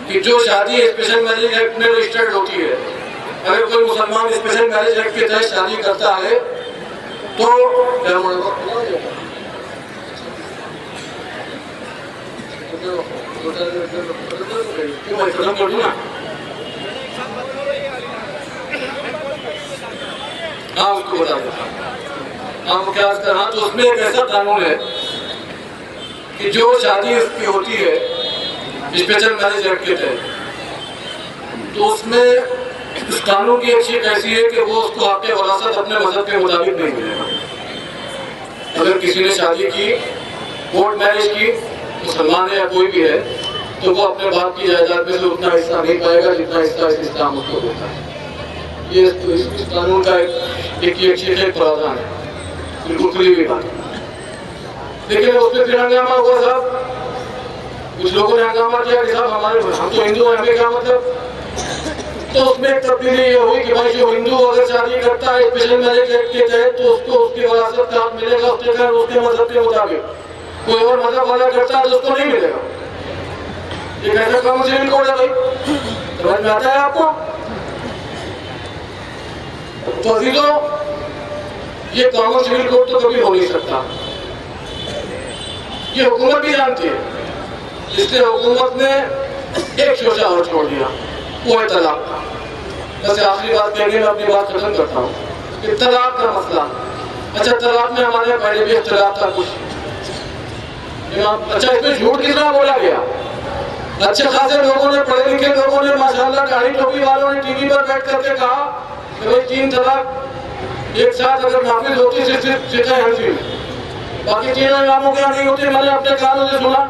कि जो शादी स्पेशल मैरिज एक्ट में रजिस्टर्ड होती है, अगर कोई मुसलमान स्पेशल मैरिज एक्ट के तहत शादी करता है तो हाँ उसको बता देता हम क्या करना। तो उसमें एक ऐसा कानून है कि जो शादी उसकी होती है स्पेशल मैरिज एक्ट के तहत, तो उसमें इस कानून की एक चीज ऐसी है कि वो उसको आपके वरासत अपने मजहब के मुताबिक नहीं मिलेगा। अगर किसी ने शादी की, कोर्ट मैरिज की, मुसलमान है या कोई भी है, तो वो अपने बाप की जायदाद में से उतना हिस्सा नहीं पाएगा जितना हिस्सा इस्लाम उसको देता है। ये इस कानून का एक प्रावधान है, बिल्कुल खुली हुई बात। लेकिन उसमें फिर हंगामा हुआ साहब, कुछ लोगों ने हंगामा किया कि साहब हम तो हिंदू हैं, हमें क्या मतलब। तो उसमें एक तब्दीली ये हुई कि भाई जो हिंदू अगर शादी करता है स्पेशल मैरिज एक्ट के तहत तो उसको उसकी वरासत का हक मिलेगा उसके मजहब के मुताबिक। कोई और मजहब वाला करता है तो उसको नहीं मिलेगा। ये कैसा काम सिविल कोड है भाई, समझ में आता है आपको? तो अजीजों, ये कॉमन सिविल कोड तो कभी हो नहीं सकता, ये हुकूमत भी जानती है। इसलिए हुकूमत ने एक शोशा और छोड़ दिया, वो है तलाक का। बस आखिरी बात कहेंगे, मैं अपनी बात खत्म करता हूँ कि तलाक का मसला। अच्छा, तलाक में हमारे पहले भी इख्तिलाफ था कुछ। अच्छा, इसमें झूठ कितना बोला गया। अच्छे खासे लोगों ने, पढ़े लिखे लोगों ने, माशाल्लाह दाढ़ी टोपी वालों ने टीवी पर बैठ करके कहा कि भाई 3 तलाक एक साथ अगर नाफिज होती सिर्फ हनफी, बाकी तीनों इमामों के यहाँ नहीं होती। मैंने अपने कानों से सुना।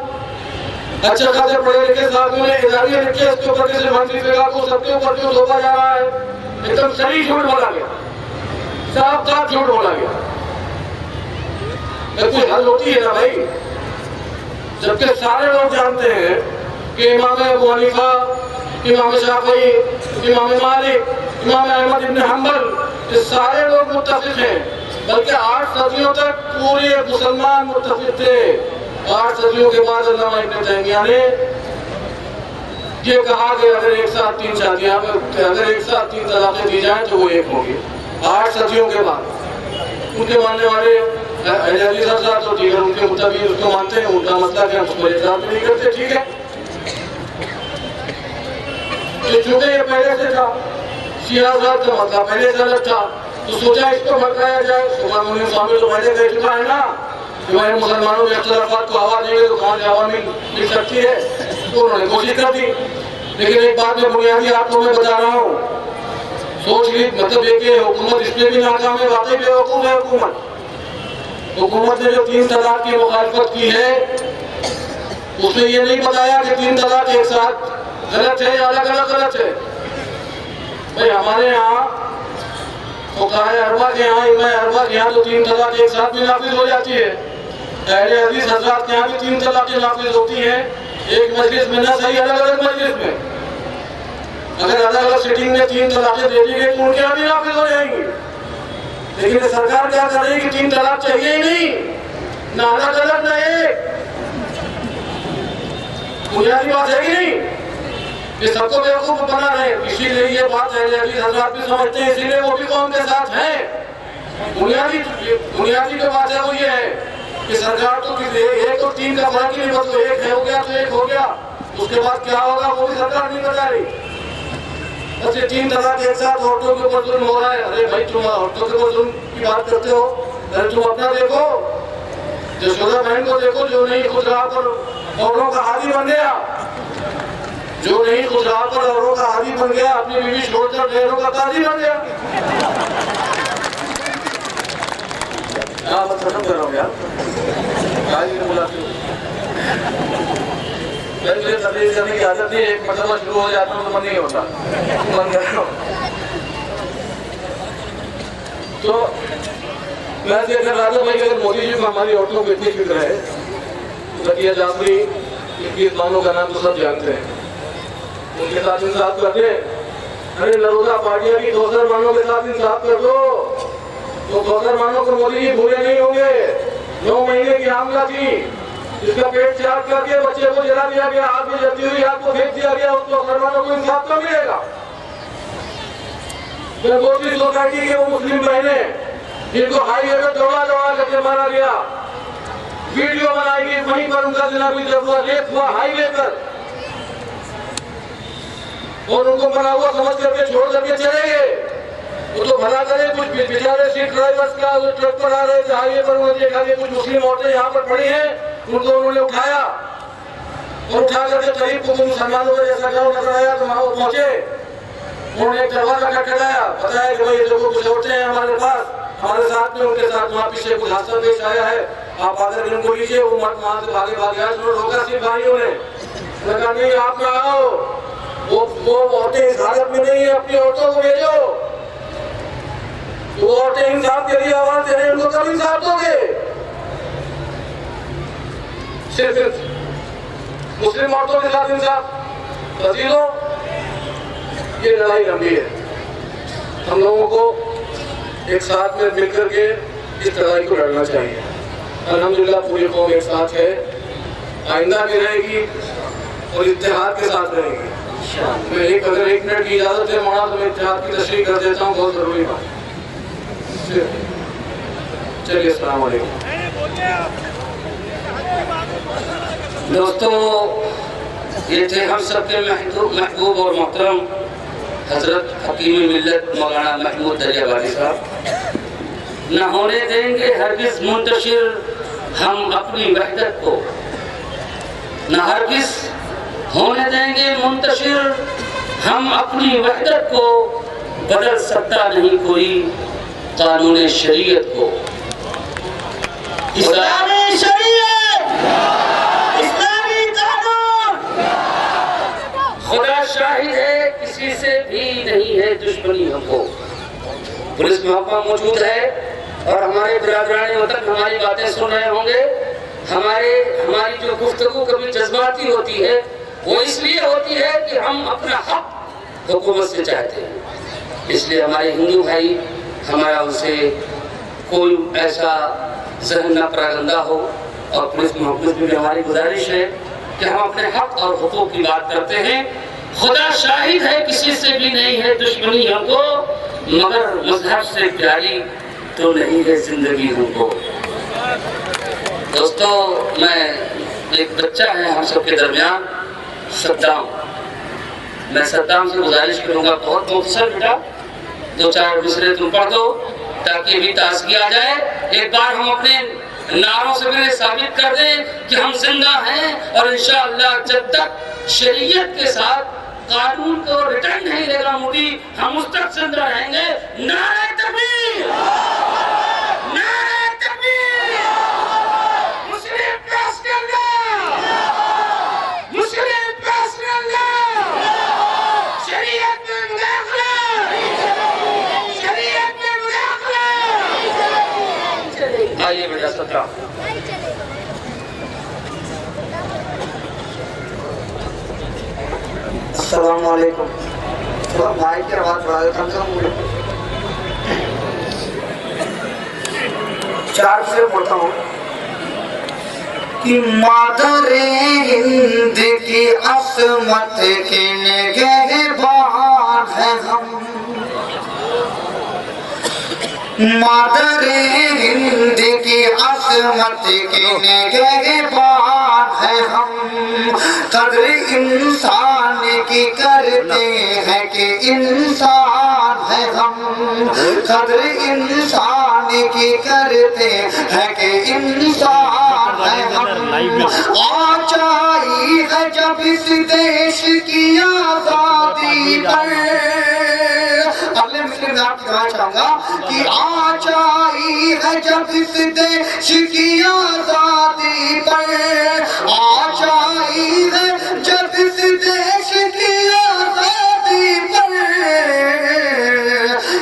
अच्छे खासे पढ़े लिखे साहब ने इदारे लिखे इसके ऊपर किसी हनफी फिका को सबके ऊपर क्यों थोपा जा रहा है। एकदम सही झूठ बोला गया, साफ साफ झूठ बोला गया। कोई हल होती है ना भाई, जबकि सारे लोग जानते हैं कि इमाम अबू हनीफा, इमाम शाफी, इमाम मालिक, इमाम अहमद इब्न हंबल, ये सारे लोग मुत्तफिक हैं। बल्कि 8 सदियों तक पूरे मुसलमान मुत्तफिक थे। 8 सदियों के बाद अल्लामा इब्न तैमिया ने ये कहा कि अगर एक साथ 3 शादियां, अगर एक साथ 3 तलाक़ें दी जाएं तो वो एक होगी। 8 सदियों के बाद उनके मानने वाले अहले हदीस तो ठीक है, उनके मुताबिक उसको मानते हैं, उनका मसला क्या उसको इजाज़त नहीं करते, ठीक है। तो चूंकि ये पहले से था, शिया हज़रात का मसला पहले से अलग था, तो सोचा इसको भड़काया जाए। सुबह स्वामी तो पहले कह चुका है ना कि भाई मुसलमानों के इख्तिलाफात को हवा देंगे तो कौन हवा मिल सकती है। तो उन्होंने कोशिश कर दी। लेकिन एक बात मैं बुनियादी आपको मैं बता रहा हूँ, सोच ली, मतलब देखिए हुकूमत इसमें भी नाकाम है, वाकई बेवकूफ है हुकूमत। हुकूमत ने जो 3 तलाक की मुखालफत की है, उसने ये नहीं बताया कि 3 तलाक एक साथ गलत है या अलग अलग गलत है। भाई हमारे यहाँ फुक़हा अरबा के यहाँ, इमाम अरबा के यहाँ तो 3 तलाक एक साथ भी नाफिज हो जाती है। अहले हदीस हज़रात के यहाँ भी 3 तलाक़ें नाफिज होती हैं, एक मजलिस में ना सही, अलग अलग मजलिस में। अगर अलग अलग सिटिंग में 3 तलाक़ें दे दी गई तो उनके यहाँ भी नाफिज हो जाएंगी। लेकिन सरकार क्या कर रही है कि 3 तलाक चाहिए ही नहीं, ना अलग अलग ना एक। बुनियादी बात है कि नहीं, ये सबको बेवकूफ बना रहे। इसीलिए ये बात है हज़रात भी समझते हैं, इसीलिए वो भी कौम के साथ है। बुनियादी जो बात है वो ये है कि सरकार तो 1 और 3 का फर्क ही नहीं, बस 1 हो गया तो 1 हो गया, उसके बाद क्या होगा वो भी सरकार नहीं बता रही। बस ये 3 तलाक एक साथ औरतों के ऊपर जुल्म हो रहा है। अरे भाई तुम औरतों के ऊपर जुल्म की बात करते हो, अरे तुम अपना देखो, यशोदा बहन को देखो जो नहीं खुद रहा पर औरों का हादी बन गया, जो नहीं खुद रहा पर औरों का हादी बन गया, अपनी बीवी छोड़कर गैरों का काजी बन गया। मैं खत्म कर रहा हूँ यार, मुझे तकलीफ करने की आदत नहीं, एक मसला शुरू हो जाता हूँ तो मन नहीं होता, मन कर रहा हूँ। तो मैं देख रहा था भाई, अगर मोदी जी को हमारी औरतों को इतनी फिक्र है, रकिया जाफरी इनकी मानों का नाम तो सब जानते हैं, उनके साथ इंसाफ करते। अरे नरोदा पार्टियां भी 2 मुसलमानों के साथ इंसाफ कर दो, तो 2 मुसलमानों को मोदी जी भूले नहीं होंगे। 9 महीने की आमला थी, इसका पेट त्याग करके बच्चे को जला दिया गया, आग में जलती हुई आग को फेंक दिया गया, उसको मुसलमानों को इंसाफ तो मिलेगा। गंगोत्री सोसाइटी के वो मुस्लिम बहने जिनको हाईवे पर दौड़ा दौड़ा करके मारा गया, वीडियो बनाई गई, वहीं पर उनका जिला भी जब हुआ, रेप हुआ हाईवे पर, और उनको मरा हुआ समझ करके छोड़ करके चले गए। वो तो भला करे, कुछ बेचारे सीट ड्राइवर्स का ट्रक पर आ रहे थे हाईवे पर, उन्होंने देखा कि कुछ मुस्लिम औरतें यहाँ पर पड़ी हैं, उनको उन्होंने उठाया और उठा करके करीब को मुसलमानों का जैसा गाँव नजर आया तो वहां पहुंचे। उन्होंने एक दरवाजा खटखटाया, बताया कि भाई ये लोगों कुछ औरतें हैं हमारे पास, हमारे साथ में, उनके साथ वहाँ पीछे कुछ हादसा पेश आया है, आप आकर इनको लीजिए। वो मत वहां से भागे भागे आए, उन्होंने रोका सिर्फ भाइयों ने, कहा नहीं आप ना आओ, वो औरतें इस हालत में नहीं है, अपनी औरतों को भेजो। वो औरतें इंसाफ के लिए आवाज दे रहे हैं, उनको कब इंसाफ दोगे? सिर्फ मुस्लिम औरतों के साथ इंसाफ? अजीजों, ये लड़ाई लंबी है, हम लोगों को एक साथ में मिलकर के इस लड़ाई को लड़ना चाहिए। अल्हम्दुलिल्लाह पूरी कौम एक साथ है, आइंदा भी रहेगी और इत्तेहाद के साथ रहेगी। मैं अगर एक मिनट की इजाजत है मौलाना, तो मैं इत्तेहाद की तशरीह कर देता हूँ, बहुत जरूरी बात। चलिए, अस्सलाम वालेकुम। दोस्तों, ये थे हम सबके महबूब और मोहतरम हजरत हकीम मिल्लत मौलाना महमूद दरियावाली साहब। न होने देंगे हरगिज़ मुंतशिर हम अपनी वहदत को, न हरगिज़ होने देंगे मुंतशिर हम अपनी वहदत को, बदल सकता नहीं कोई कानून शरीयत को। इस्लामी शरीयत, इस्लामी कानून, खुदा शाहिद है किसी से भी नहीं है दुश्मनी हमको। पुलिस महकमा मौजूद है और हमारे बिरादरान वतन हमारी बातें सुन रहे होंगे। हमारी जो गुफ्तगू कभी जज्बाती होती है, वो इसलिए होती है कि हम अपना हक हुकूमत से चाहते हैं। इसलिए हमारे हिंदू भाई, हमारा उनसे कोई ऐसा जहन न प्रागंदा हो, और पुलिस महकमे में भी हमारी गुजारिश है कि हम अपने हक और हुकूक की बात करते हैं। खुदा शाहिद है किसी से भी नहीं है दुश्मनी हमको, मगर मजहब से प्यारी तो नहीं है जिंदगी हमको। दोस्तों, मैं एक बच्चा है हम सबके दरमियान, सद्दाम। मैं सद्दाम से गुजारिश करूंगा, बहुत मुख्तसर बेटा, 2-4 मिसरे तुम पढ़ दो ताकि भी ताजगी आ जाए। एक बार हम अपने नारों से भी साबित कर दें कि हम जिंदा हैं, और इंशाअल्लाह जब तक शरीयत के साथ कानून को रिटर्न नहीं लेगा मोदी, हम उस तक जिंदा रहेंगे। नारे तकबीर, नारे तकबीर, मुस्लिम प्रेसिडेंट, मुस्लिम प्रेसिडेंट, शरीयत में मुदाखला, शरीयत में मुदाखला। आइए बेटा सत्रह। अस्सलाम वालेकुम। थोड़ा भाई की आवाज बढ़ा दे, कम से कम 4 से बोलता हूँ कि मादरे हिंद की असमत के निगहबान है हम, मादरे हिंद की असमत के निगहबान है हम। कद्र इंसान की करते हैं कि इंसान है हम, कद्र इंसान की करते हैं कि इंसान है हम। आचाई है जब इस देश की आजादी पर, अगले मिनट में आपकी दुआ चाहूंगा कि आचाई है जब इस देश की आजादी पर, आचाई है जब इस देश की आजादी पर,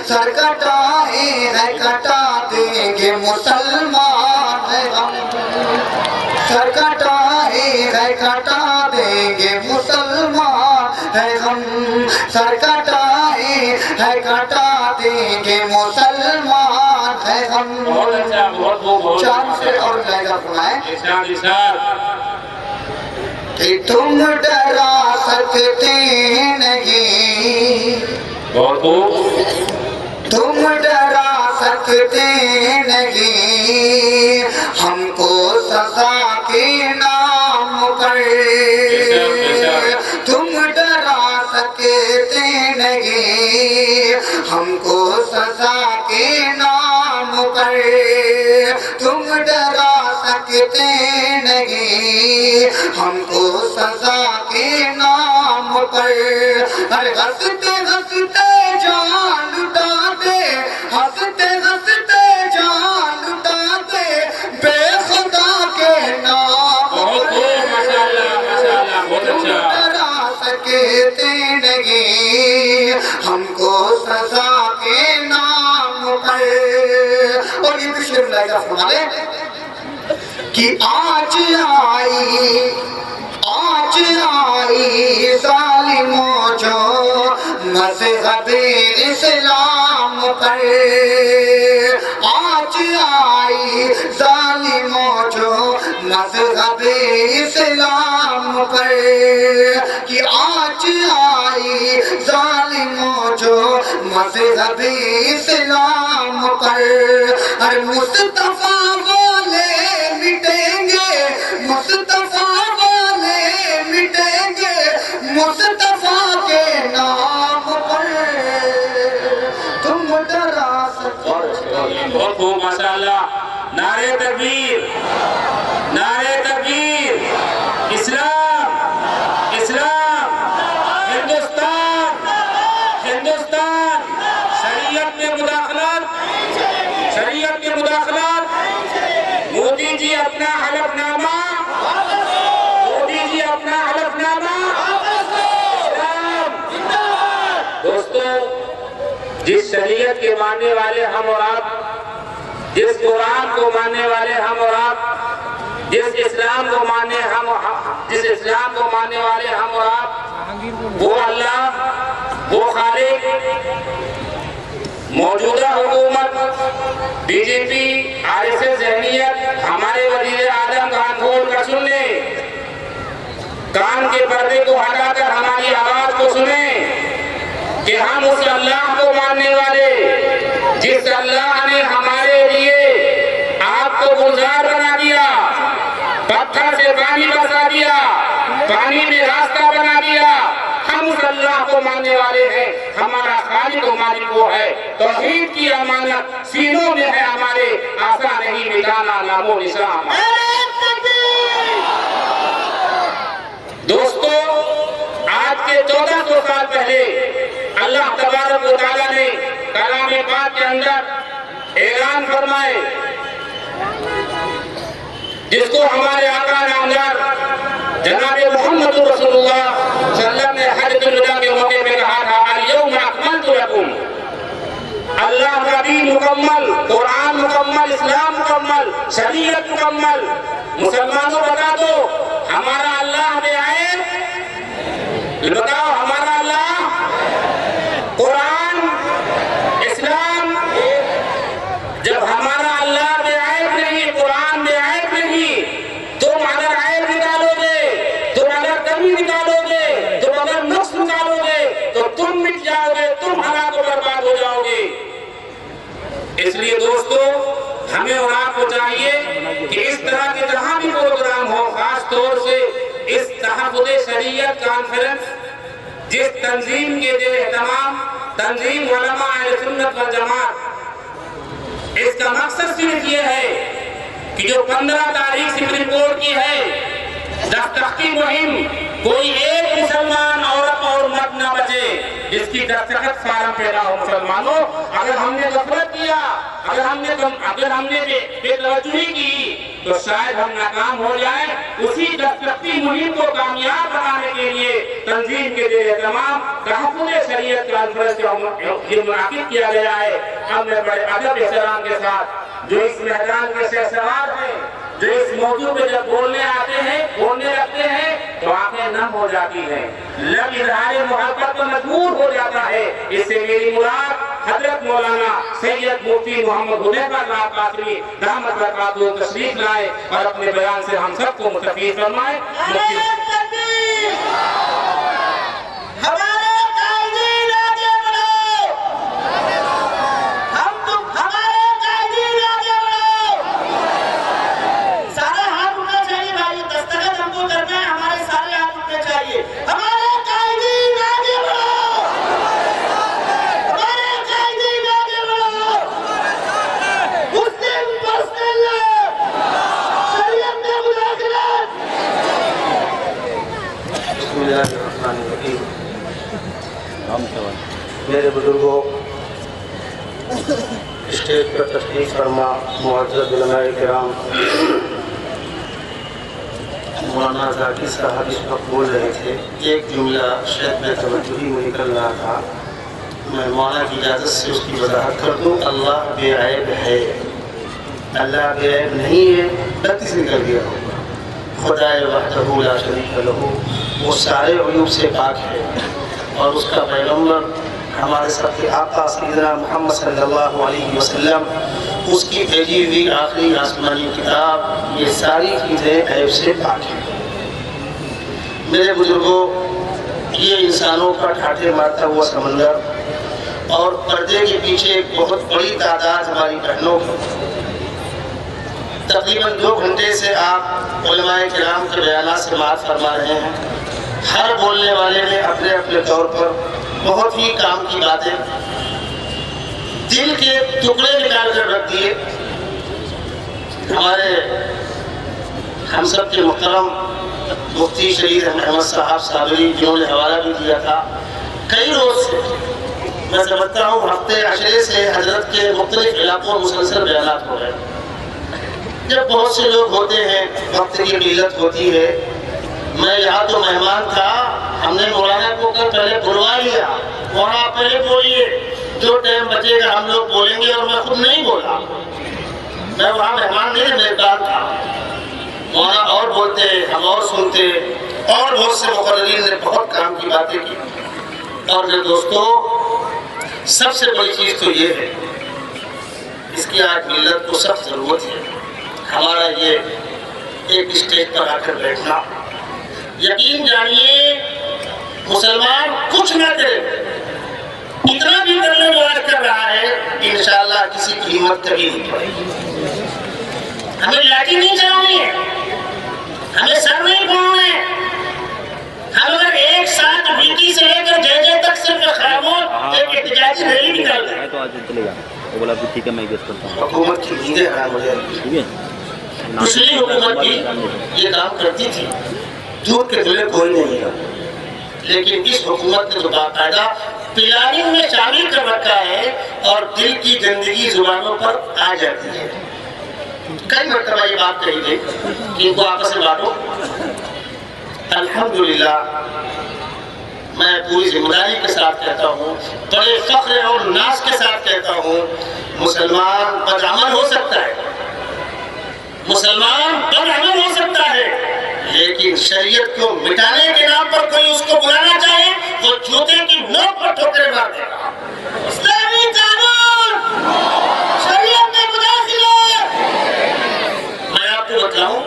सर कटाए है कटा देंगे मुसलमान है हम, सर कटाए है कटा देंगे मुसलमान है हम, सर कटाए है कटा देंगे मुसलमान है हम। बहुत चांद से और जाएगा सुनाए कि तुम डरा सकते नहीं, तुम डरा सकते नहीं हमको सजा के नाम पर, तुम डरा सकते नहीं हमको सजा के नाम पर, तुम डरा सकते नहीं हमको सजा के नाम पर। अरे हंसते हंसते जान लुटा दे, हंसते हंसते जान लुटा दे बेखुदा के नाम पर, तुम डरा सकते नहीं हमको सजा के नाम पर। और ये भी शेर लाएगा सुनाने कि आज आई जालिमों जो मज़हबे इस्लाम पर, आज आई जालिमों जो मज़हबे इस्लाम पर, कि आज आई जालिमों जो मज़हबे इस्लाम पर। अरे मुस्तफा वाले मिटेंगे, मुस्तफा वाले मिटेंगे मुस्तफा के नाम पर, तुम डरा सकते। बहुत माशाअल्लाह। नारे तकबीर, नारे तकबीर। इस्लाम, इस्लाम, हिंदुस्तान, हिंदुस्तान। शरीयत में मुदाखलत, शरीयत में मुदाखलत। मोदी जी अपना हलफनामा, मोदी जी अपना हलफनामा। दोस्तों, जिस शरीयत के मानने वाले हम और आप, जिस कुरान को मानने वाले हम और आप, जिस इस्लाम को मानने हम, जिस इस्लाम को मानने वाले हम और आप, वो अल्लाह, वो खालिक, मौजूदा हुकूमत, बीजेपी, आरएसएस जहनियत, हमारे वजीर आजम कान खोल कर सुन ले, कान के पर्दे को हटाकर हमारी आवाज को सुने कि हम उस अल्लाह को मानने वाले, जिस अल्लाह ने हमारे लिए आपको गुलजार बना दिया, पत्थर से पानी बरसा दिया, पानी में रास्ता बना दिया, हम उस अल्लाह को मानने वाले हैं। हमारा खालिक और मालिक वो है। तौहीद की अमानत सीनों में है हमारे, आसा नहीं मिटाना नामो निशान। दोस्तों, आज के 1400 साल पहले अल्लाह तबारक व तआला ने कलाम पाक के अंदर ऐलान फरमाए, जिसको हमारे आका नामदार जनाब मोहम्मद रसूलुल्लाह सल्लल्लाहु अलैहि वसल्लम ने हज्जुल विदा के मौके पे कहा था, अल-यौमा अकमलतु लकुम। अल्लाह का दीन मुकम्मल, कुरान मुकम्मल, इस्लाम मुकम्मल, शरीयत मुकम्मल। मुसलमानों बता दो, हमारा अल्लाह में आए, बताओ हमारा अल्लाह कुरान, इस्लाम। जब हमारा अल्लाह में आयब नहीं, कुरान में आयब नहीं, तुम अगर आयब निकालोगे, तुम अगर कमी निकालोगे, तुम अगर नुक्स निकालोगे, तो तुम मिट जाओगे, तुम हलाक और बर्बाद हो जाओगे। इसलिए दोस्तों, हमें और आपको चाहिए कि इस तरह के जहां भी प्रोग्राम हो, खास तौर से इस तहफ़्फ़ुज़ शरीयत कॉन्फ्रेंस, जिस तंजीम के जो एहतमाम तंजीम उलमा अहले सुन्नत वल जमात, इसका मकसद सिर्फ ये है कि जो 15 तारीख सुप्रीम कोर्ट की है दस्तखती मुहिम, कोई एक मुसलमान औरत और मर्द न बचे जिसकी दस्तखत फार्म पे ना हो। मुसलमानों, अगर हमने गफलत किया, अगर हमने बेतवज्जुही की, तो शायद हम नाकाम हो जाए। उसी दस्तखती मुहिम को कामयाब बनाने के लिए तंजीम के जो तमाम तहफ़्फ़ुज़ शरीयत कॉन्फ्रेंस ये मुनाकिद किया गया है। हमने बड़े अदब एहतराम के साथ जो इस मैदान के शहसवार हैं, जो इस मौजू पे जब बोलने आते हैं, बोलने लगते हैं, तो आंखें नम हो जाती हैं, लब इज़हारे मोहब्बत पर मजबूर हो जाता है। इससे मेरी मुराद हजरत मौलाना सैयद मुफ्ती मोहम्मद हुदैफा साहब कासमी दामद बरकातुहू तशरीफ लाए और अपने बयान से हम सबको मुस्तफीद फरमाए। हमारे कायदीन आगे बढ़ो, हमारे कायदीन आगे बढ़ो। सारे हाथ उठने चाहिए भाई, दस्तखत हमको करना है, हमारे सारे हाथ उठने चाहिए। हमारे कायदीन आगे बढ़ो, हमारे कायदीन आगे बढ़ो। मुस्लिम पर्सनल शरीयत में मुदाखलत। मेरे बुजुर्गों, स्टेज पर तशरीफ फरमा मुअज़्ज़ज़ उलमाए किराम, मौलाना ज़ाकिर साहब इस वक्त बोल रहे थे। एक जुमला शायद मैं तवज्जुही में निकल रहा था, मैं मौलाना की इजाज़त से उसकी वजाहत कर दूँ। अल्लाह बेअयब है, अल्लाह बेअयब नहीं है, गलती से निकल गया होगा। खुदाए वहदहू ला शरीक लहू, वो सारे उयूब से पाक है और उसका पैगम्बर हमारे सबके आका सय्यदना मुहम्मद सल्लल्लाहु अलैहि वसल्लम, उसकी भेजी हुई आखिरी आसमानी किताब, ये सारी चीज़ें ऐब से पाक हैं। मेरे बुजुर्गों, ये इंसानों का ठाठे मारता हुआ समंदर और पर्दे के पीछे एक बहुत बड़ी तादाद हमारी बहनों की। तकरीबन 2 घंटे से आप उलमाए किराम के बयानात से बात फरमा रहे हैं। हर बोलने वाले ने अपने अपने तौर पर बहुत ही काम की बातें, दिल के टुकड़े निकाल कर रख दिए। हमारे हम सब के मुहतरम मुफ्ती शहीद अहमद साहब साबरी, जिन्होंने हवाला भी दिया था, कई रोज से मैं समझता हूँ हफ्ते अशरे से हजरत के मुख्तलिफ इलाकों में मुसलसल बयानात हो रहे हैं। जब बहुत से लोग होते हैं, वक्त की किल्लत होती है। मैं यहाँ तो मेहमान था, हमने मौलाना को कल पहले बुलवा लिया, मौलाना पहले बोलिए, जो टाइम बचेगा हम लोग बोलेंगे, और मैं खुद नहीं बोला। मैं वहाँ मेहमान नहीं, मेहमान था। मौलाना और बोलते, हम और सुनते, और बहुत से मुकर्रिरीन ने बहुत काम की बातें की। और मेरे दोस्तों, सबसे बड़ी चीज़ तो ये है, इसकी आज मिल्लत को सख्त ज़रूरत है। हमारा ये एक स्टेज पर आकर बैठना, यकीन जानिए मुसलमान कुछ ना करे, इतना भी करने वाला कर रहा है, इंशाअल्लाह किसी की हिम्मत कभी नहीं पड़ेगी। हमें लाठी नहीं चलानी है, हमें सर नहीं फोड़ना है। हम अगर एक साथ बीटी से लेकर जय तक सिर्फ खामोश एक एहतजाजी रैली निकाल रहे हैं तो आज चलेगा। वो बोला ठीक है, मैं गेस करता हूँ। हुकूमत की नींदें हराम हो जाएगी। ठीक है, पिछली हुकूमत भी ये काम करती थी, दूध के धुले कोई नहीं है, लेकिन इस हुकूमत ने तो बाकायदा प्लानिंग में शामिल कर रखा है और दिल की गंदगी जुबानों पर आ जाती है। कई मरतबा ये बात कही गई कि इनको आपस में बांटो। अल्हम्दुलिल्लाह, मैं पूरी जिम्मेदारी के साथ कहता हूँ, बड़े फख्र और नाज के साथ कहता हूँ, मुसलमान बदअमल हो सकता है, मुसलमान बदअमल हो सकता है, लेकिन शरीयत को मिटाने के नाम पर कोई उसको बुलाना चाहे, वो जूते की नोक पर ठोकरे मार देगा। इस्लामी कानून, शरीयत में मुदाखलत। मैं आपको बताऊं,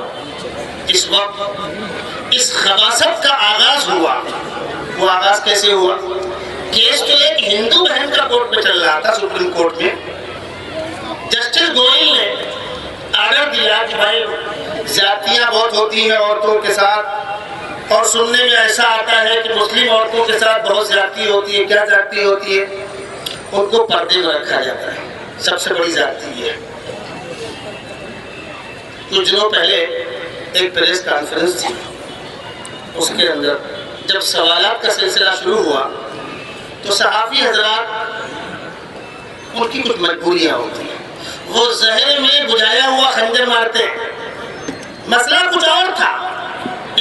इस वक्त इस खबासत का आगाज हुआ। वो आगाज कैसे हुआ? केस तो एक हिंदू बहन का कोर्ट में चल रहा था, सुप्रीम कोर्ट में। जस्टिस गोयल ने आर्डर दिया कि भाई जातियां बहुत होती हैं औरतों के साथ, और सुनने में ऐसा आता है कि मुस्लिम औरतों के साथ बहुत जाति होती है। क्या जाति होती है? उनको पर्दे में रखा जाता है, सबसे बड़ी जाति है। कुछ दिनों पहले एक प्रेस कॉन्फ्रेंस थी, उसके अंदर जब सवालात का सिलसिला शुरू हुआ तो सहाफ़ी हजरात, उनकी कुछ मजबूरियां होती हैं, वो जहर में बुझाया हुआ खंजर मारते। मसला कुछ और था।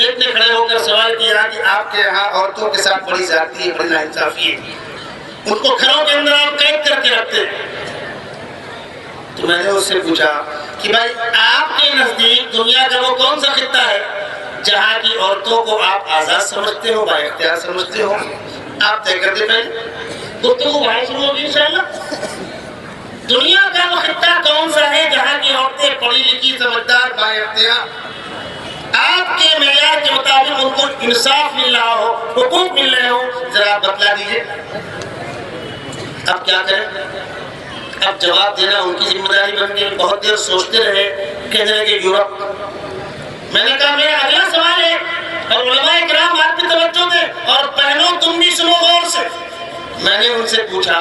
एक ने खड़े होकर सवाल किया कि आपके यहाँ औरतों के साथ बड़ी जाती है, बड़ी नाइंसाफी है, उनको घरों के अंदर आप कैद करके रखते हैं। तो मैंने उससे पूछा कि भाई आपके नजदीक दुनिया का वो कौन सा खित्ता है जहाँ की औरतों को आप आजाद समझते हो, बाइख्तियार समझते हो? आप तय कर दे पहले। गुफ्तगू वहीं शुरू होगी इंशाअल्लाह। दुनिया का वो खित्ता कौन सा है जहाँ की औरतें पढ़ी लिखी समझदार बाइख्तियार आपके मेयार के मुताबिक उनको इंसाफ मिल रहा हो, हुकूक मिल रहे हो, जरा आप बतला दीजिए। अब क्या करें? अब जवाब देना उनकी जिम्मेदारी बन गई। बहुत देर सोचते रहे, कहने लगे यूरोप। मैंने कहा मेरा अगला सवाल है और उलमाए किराम आपकी तवज्जो दें और बहनों तुम भी सुनो गौर से। मैंने उनसे पूछा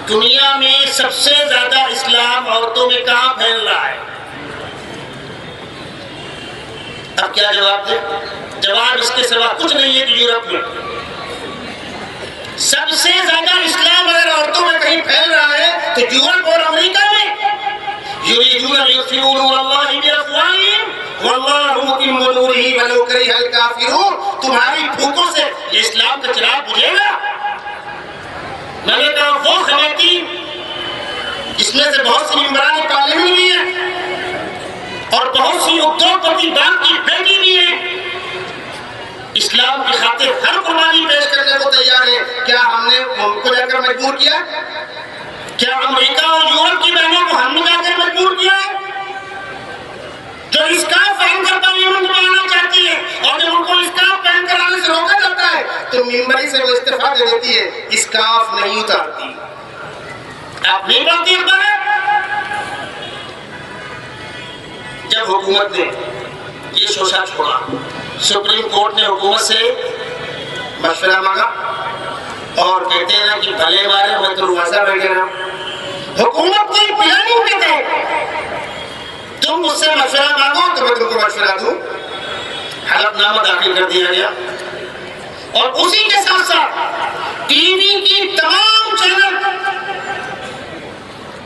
दुनिया में सबसे ज्यादा इस्लाम औरतों में कहाँ फैल रहा है? अब क्या जवाब दे? जवाब इसके सिवा कुछ नहीं है कि यूरोप में सबसे ज्यादा इस्लाम अगर औरतों में कहीं फैल रहा है तो यूरोप और अमेरिका में। तुम्हारी फूकों से इस्लाम का चिराग बुझेगा। मैंने कहा वो खमीती जिसमें से बहुत सी इमरान पार्लियामेंट भी है और बहुत सी उद्योगपति बाप की बेटी भी है, इस्लाम की खातिर हर कुर्बानी पेश करने को तैयार है। क्या हमने उनको जाकर मजबूर किया? क्या अमेरिका और यूरोप की बहनों को हमने जाकर मजबूर किया? जो स्कार्फ पहनकर पार्लियामेंट में आना चाहती है और जब उनको स्कार्फ पहनकर आने से रोका जाता है तो मिंबरी से वो इस्तीफा दे देती है, स्कार्फ नहीं उतारती। आप नहीं पढ़ती अखबार? जब हुकूमत ने ये शोषा छोड़ा, सुप्रीम कोर्ट ने हुकूमत से मशवरा मांगा और कहते हैं ना कि भले मारे मैं तो रुआसा बैठ गया। हुकूमत कोई प्लानिंग पे थे, तुम मुझसे मशवरा मांगो तो मैं तुमको मशवरा दूं। हलफनामा दाखिल कर दिया गया और उसी के साथ साथ टीवी की तमाम चैनल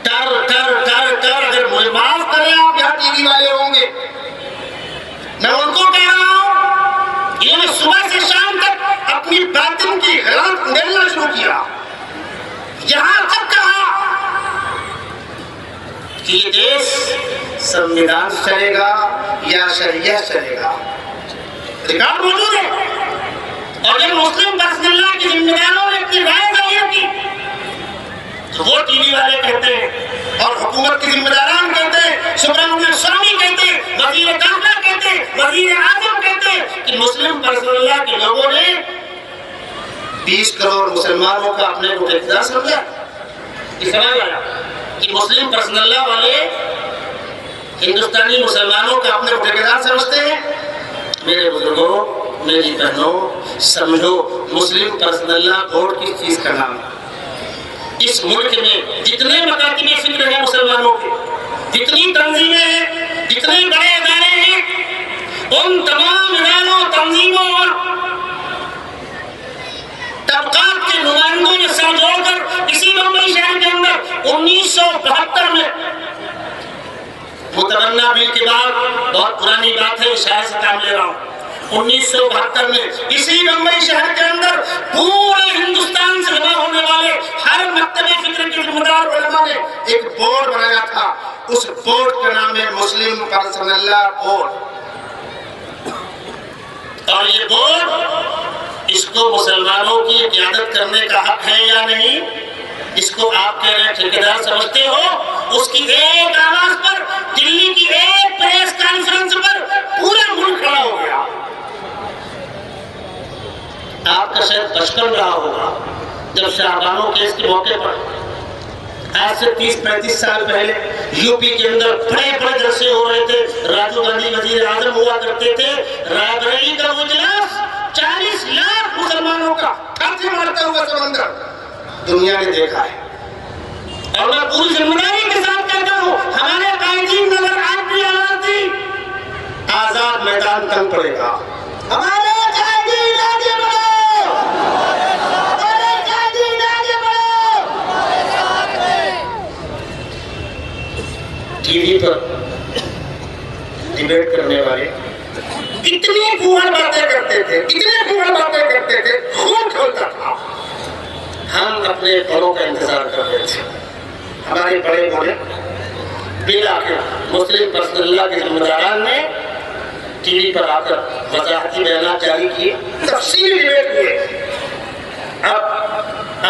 टर अगर मुझे माफ करें आप यहाँ टीवी वाले होंगे, मैं उनको कह रहा हूं इन्होंने सुबह से शाम तक अपनी बातिन की गलत उड़ेलना शुरू किया। यहां तक कहा कि ये देश संविधान चलेगा या शरिया चलेगा, रिकॉर्ड मौजूद है। और जब मुस्लिम पर्सनल्ला के जिम्मेदारों ने अपनी राय जाहिर की तो वो टीवी वाले कहते हैं और हुकूमत के जिम्मेदारान कहते हैं, सुब्रमण्यम स्वामी कहते हैं, वजीर दाखिला कहते हैं, वजीर आजम कहते हैं कि मुस्लिम पर्सनल्ला के लोगों ने 20 करोड़ मुसलमानों का अपने को ठेकेदार समझा। सवाल आया कि मुस्लिम पर्सनल्ला वाले हिंदुस्तानी मुसलमानों का अपने को ठेकेदार समझते हैं। मेरे बुजुर्गों, मेरी बहनों, समझो मुस्लिम पर्सनल्ला बोर्ड किस चीज का नाम है। इस मुल्क में जितने मकातिब फिक्र हैं मुसलमानों के, जितनी तंजीमें हैं, जितने बड़े इदारे हैं, उन तमाम इदारों, तंजीमों और तबकात के नुमाइंदों ने सर जोड़कर इसी मुंबई शहर के अंदर 1972 में मुतमन्ना बिल के बाद, बहुत पुरानी बात है, शायद से काम ले रहा हूँ, 1972 में इसी मुंबई शहर के अंदर पूरे हिंदुस्तान से जमा होने वाले हर मकतबे फिक्र के जिम्मेदार उलमा ने एक बोर्ड बनाया था। उस बोर्ड का नाम है मुस्लिम पर्सनल्ला बोर्ड। और ये बोर्ड, इसको मुसलमानों की क़यादत करने का हक है या नहीं, इसको आप कह रहे हैं ठेकेदार समझते हो। उसकी एक आवाज पर, दिल्ली की एक प्रेस कॉन्फ्रेंस पर पूरा मुल्क खड़ा हो गया। आपका शायद बचपन रहा होगा जब शाहबानो केस के मौके पर आज से 30-35 साल पहले यूपी के अंदर बड़े बड़े जलसे हो रहे थे। राजीव गांधी वजीर आजम हुआ करते थे। रायबरेली का वो इजलास 40 लाख मुसलमानों का हाथी मारता हुआ समंदर दुनिया ने देखा है। और मैं पूरी जिम्मेदारी के साथ कहता हूँ, हमारे कायदीन अगर आज भी आजादी आजाद मैदान तंग पड़ेगा। हमारे कायदीन आगे बढ़ो, हमारे कायदीन आगे बढ़ो। टीवी पर डिबेट करने वाले इतनी फूहड़ बातें करते थे, इतनी फूहड़ बातें करते थे, खून खोलता था। हम अपने बड़ों का इंतजार कर रहे थे। हमारे बड़े बोले बिल आखिर मुस्लिम पर्सनल्ला के जिम्मेदारान ने टीवी पर आकर वजाहती बयान जारी किए, तफसीली डिबेट हुए। अब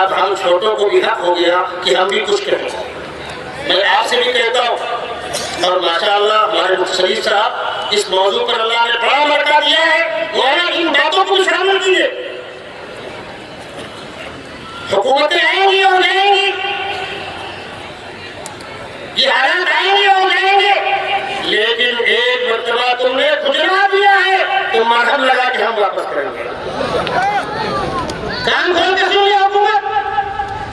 अब हम छोटों को भी हक हो गया कि हम भी कुछ करें। मैं आपसे भी कहता हूँ, और माशाअल्लाह हमारे मुफ्ती साहब इस मौजू पर अल्लाह ने बड़ा मौका दिया है, वरना इन बातों को शामिल कीजिए। हुकूमतें आएंगी और जाएंगी, ये हालात आएंगे और जाएंगे, लेकिन एक मर्तबा तुमने खुजरा दिया है तो मरहम लगा के हम वापस करेंगे। कान खोल के सुनिए हुकूमत,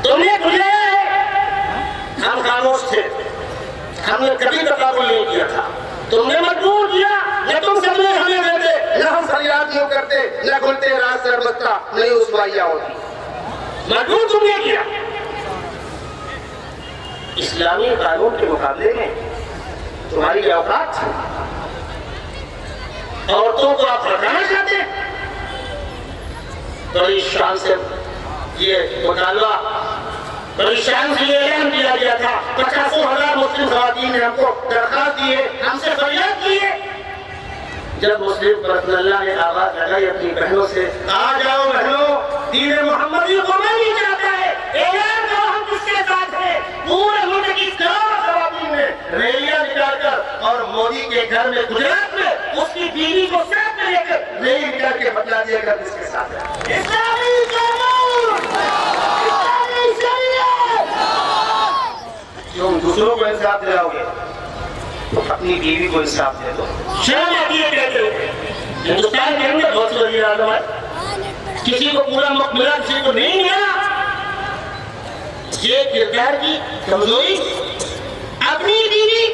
तुमने खुजराया है, हम खामोश थे, हमने कभी तकाबुल नहीं किया था, तुमने मजबूर किया, न तुम सबने हमें देते, न हम फरियाद यूं करते, न खुलते रात से बत्ता नहीं उस्माइया होती, मजबूर तुमने किया। इस्लामी कानून के मुकाबले में तुम्हारी औकात थी, औरतों को आप हटाना चाहते हैं। बड़ी शान से ये मुतालबा, बड़ी शान से ये ऐलान किया गया था, 50,000 मुस्लिम खवातीन ने हमको दरखास्त दिए, हमसे फरियाद किए। जब मुस्लिम अल्लाह ने आवाज लगाई अपनी बहनों से, आ जाओ बहनों, दीन मोहम्मदी को नहीं चाहता है, ऐलान करो हम किसके साथ हैं। पूरे मुल्क की करोड़ों खवातीन ने रैलियां निकालकर और मोदी के घर में गुजरात में उसकी बीवी को साथ में लेकर रैली निकाल के बतला दिया कर किसके साथ है। इस्लामी कानून, इस्लामी शरीयत। क्यों दूसरों को इंसाफ दिलाओगे, अपनी बीवी को इंसाफ दे दो। शर्म आती है कहते हो, हिंदुस्तान के अंदर बहुत से वज़ीर आज़म है, किसी को पूरा मुल्क मिला, किसी को नहीं मिला। ये किरदार की कमजोरी, अपनी बीवी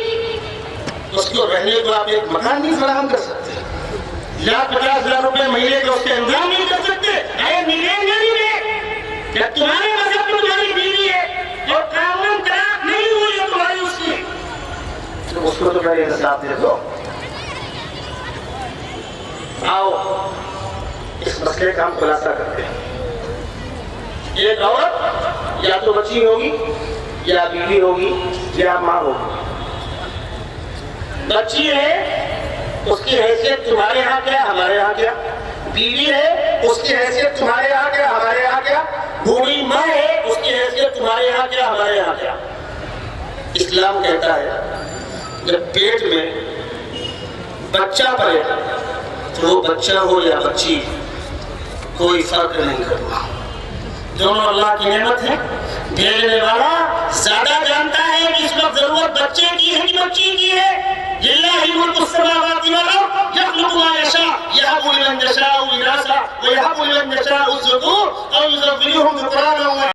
उसको रहने को आप एक मकान नहीं फराहम कर सकते, 50,000 रुपए महीने के उसके इंतजाम नहीं कर सकते। अरे मिलेंगे क्या तुम्हारे मजहब में तुम्हारी बीवी है और कानून तलाक नहीं हुई है तुम्हारी उसकी, तो उसको तो पहले इंसाफ दे दो। आओ इस मसले का हम खुलासा करते हैं। एक औरत या तो बच्ची होगी, या बीवी होगी, या माँ होगी। बच्ची है, उसकी हैसियत तुम्हारे यहाँ क्या, हमारे यहाँ क्या। बीवी है, उसकी हैसियत तुम्हारे यहाँ क्या, हमारे यहाँ क्या। बूढ़ी माँ है, उसकी हैसियत तुम्हारे यहाँ क्या, हमारे यहाँ क्या। इस्लाम कहता है जब पेट में बच्चा पले तो वो बच्चा हो या बच्ची कोई फर्क नहीं करता, दोनों अल्लाह की नेमत है। भेजने वाला ज्यादा जानता है कि इस वक्त जरूरत बच्चे की है कि बच्ची की है। लिल्लाहि मुल्कु समावाति वल अर्द यख्लुकु मा यशा यहबु लिमन यशाउ इनासा व यहबु लिमन यशाउ ज़ुकुर औ युज़व्विजुहुम ज़ुकुराना।